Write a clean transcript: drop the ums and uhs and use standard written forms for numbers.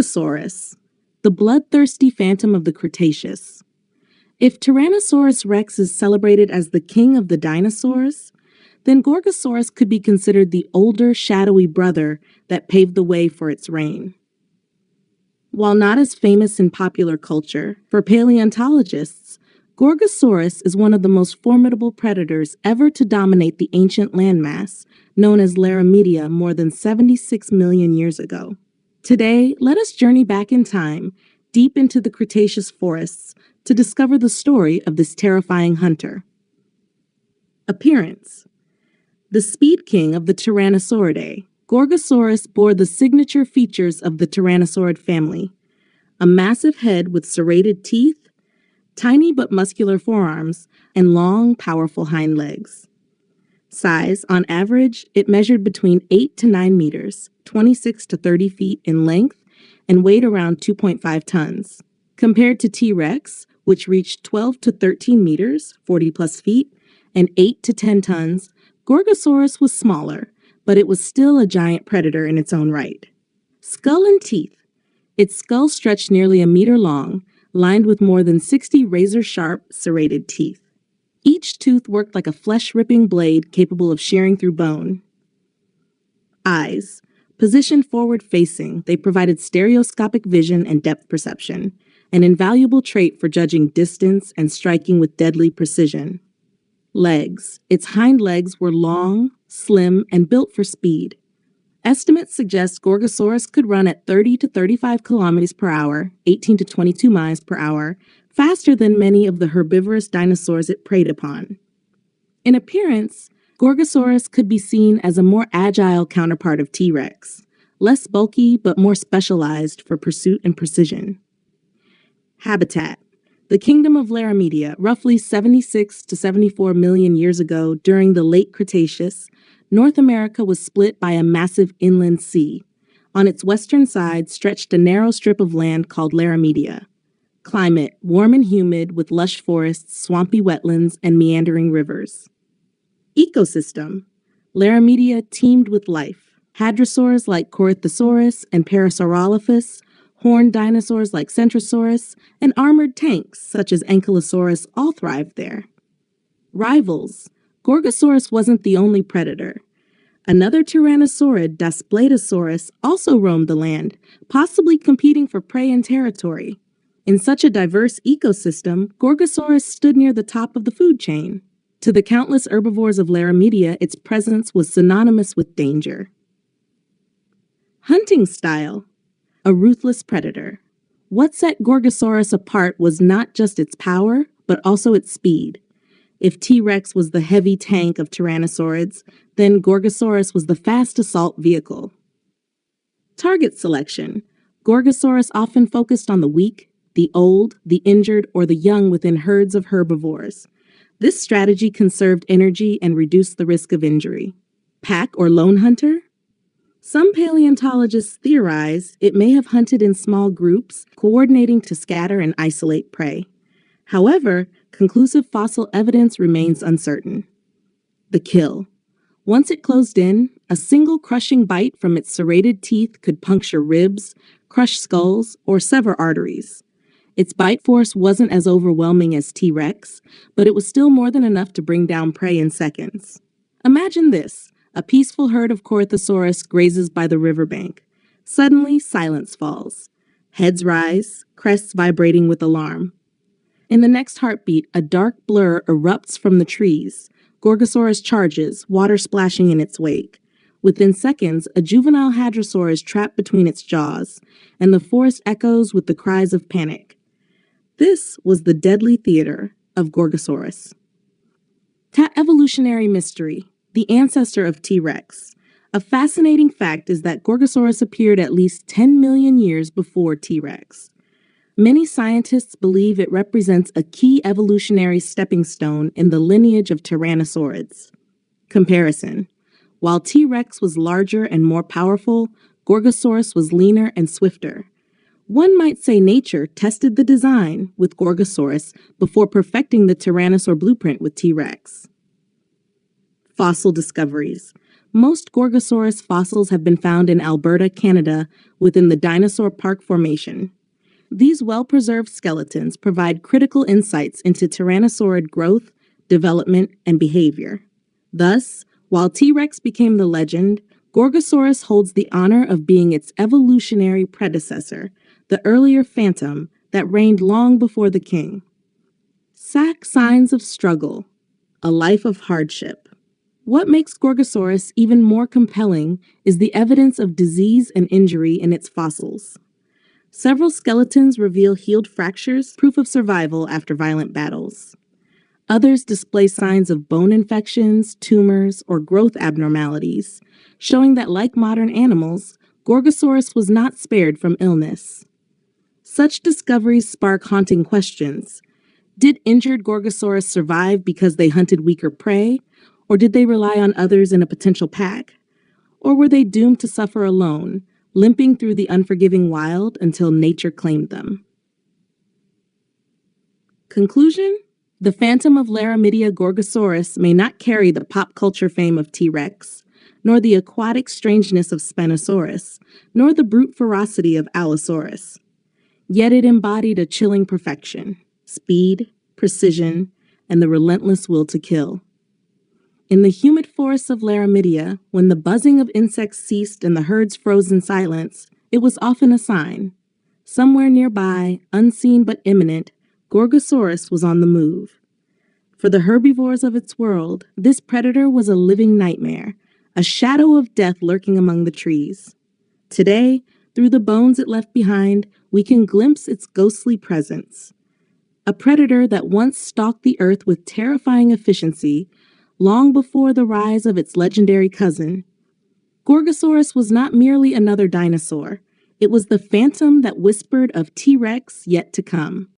Gorgosaurus, the bloodthirsty phantom of the Cretaceous. If Tyrannosaurus rex is celebrated as the king of the dinosaurs, then Gorgosaurus could be considered the older, shadowy brother that paved the way for its reign. While not as famous in popular culture, for paleontologists, Gorgosaurus is one of the most formidable predators ever to dominate the ancient landmass, known as Laramidia, more than 76 million years ago. Today, let us journey back in time, deep into the Cretaceous forests, to discover the story of this terrifying hunter. Appearance: the speed king of the Tyrannosauridae, Gorgosaurus bore the signature features of the Tyrannosaurid family: a massive head with serrated teeth, tiny but muscular forearms, and long, powerful hind legs. Size: on average, it measured between 8 to 9 meters, 26 to 30 feet in length, and weighed around 2.5 tons. Compared to T-Rex, which reached 12 to 13 meters, 40 plus feet, and 8 to 10 tons, Gorgosaurus was smaller, but it was still a giant predator in its own right. Skull and teeth: its skull stretched nearly a meter long, lined with more than 60 razor-sharp, serrated teeth. Each tooth worked like a flesh-ripping blade capable of shearing through bone. Eyes: positioned forward-facing, they provided stereoscopic vision and depth perception, an invaluable trait for judging distance and striking with deadly precision. Legs: its hind legs were long, slim, and built for speed. Estimates suggest Gorgosaurus could run at 30 to 35 kilometers per hour, 18 to 22 miles per hour, faster than many of the herbivorous dinosaurs it preyed upon. In appearance, Gorgosaurus could be seen as a more agile counterpart of T-Rex, less bulky but more specialized for pursuit and precision. Habitat: the kingdom of Laramidia, roughly 76 to 74 million years ago during the late Cretaceous, North America was split by a massive inland sea. On its western side stretched a narrow strip of land called Laramidia. Climate: warm and humid with lush forests, swampy wetlands, and meandering rivers. Ecosystem: Laramidia teemed with life. Hadrosaurs like Cretaceous and Parasaurolophus, horned dinosaurs like Centrosaurus, and armored tanks such as Ankylosaurus all thrived there. Rivals: Gorgosaurus wasn't the only predator. Another tyrannosaurid, Daspletosaurus, also roamed the land, possibly competing for prey and territory. In such a diverse ecosystem, Gorgosaurus stood near the top of the food chain. To the countless herbivores of Laramidia, its presence was synonymous with danger. Hunting style: a ruthless predator. What set Gorgosaurus apart was not just its power, but also its speed. If T-Rex was the heavy tank of tyrannosaurids, then Gorgosaurus was the fast assault vehicle. Target selection: Gorgosaurus often focused on the weak, the old, the injured, or the young within herds of herbivores. This strategy conserved energy and reduced the risk of injury. Pack or lone hunter? Some paleontologists theorize it may have hunted in small groups, coordinating to scatter and isolate prey. However, conclusive fossil evidence remains uncertain. The kill: once it closed in, a single crushing bite from its serrated teeth could puncture ribs, crush skulls, or sever arteries. Its bite force wasn't as overwhelming as T-Rex, but it was still more than enough to bring down prey in seconds. Imagine this: a peaceful herd of Cretaceous grazes by the riverbank. Suddenly, silence falls. Heads rise, crests vibrating with alarm. In the next heartbeat, a dark blur erupts from the trees. Gorgosaurus charges, water splashing in its wake. Within seconds, a juvenile hadrosaur is trapped between its jaws, and the forest echoes with the cries of panic. This was the deadly theater of Gorgosaurus. Evolutionary mystery: the ancestor of T-Rex. A fascinating fact is that Gorgosaurus appeared at least 10 million years before T-Rex. Many scientists believe it represents a key evolutionary stepping stone in the lineage of tyrannosaurids. Comparison: while T-Rex was larger and more powerful, Gorgosaurus was leaner and swifter. One might say nature tested the design with Gorgosaurus before perfecting the Tyrannosaur blueprint with T-Rex. Fossil discoveries: Most Gorgosaurus fossils have been found in Alberta, Canada, within the Dinosaur Park Formation. These well-preserved skeletons provide critical insights into Tyrannosaurid growth, development, and behavior. Thus, while T-Rex became the legend, Gorgosaurus holds the honor of being its evolutionary predecessor, the earlier phantom that reigned long before the king. Signs of struggle, a life of hardship. What makes Gorgosaurus even more compelling is the evidence of disease and injury in its fossils. Several skeletons reveal healed fractures, proof of survival after violent battles. Others display signs of bone infections, tumors, or growth abnormalities, showing that, like modern animals, Gorgosaurus was not spared from illness. Such discoveries spark haunting questions. Did injured Gorgosaurus survive because they hunted weaker prey, or did they rely on others in a potential pack? Or were they doomed to suffer alone, limping through the unforgiving wild until nature claimed them? Conclusion? The phantom of Laramidia Gorgosaurus may not carry the pop culture fame of T-Rex, nor the aquatic strangeness of Spinosaurus, nor the brute ferocity of Allosaurus. Yet it embodied a chilling perfection: speed, precision, and the relentless will to kill. In the humid forests of Laramidia, when the buzzing of insects ceased and the herds froze in silence, it was often a sign. Somewhere nearby, unseen but imminent, Gorgosaurus was on the move. For the herbivores of its world, this predator was a living nightmare, a shadow of death lurking among the trees. Today, through the bones it left behind, we can glimpse its ghostly presence. A predator that once stalked the earth with terrifying efficiency, long before the rise of its legendary cousin. Gorgosaurus was not merely another dinosaur. It was the phantom that whispered of T-Rex yet to come.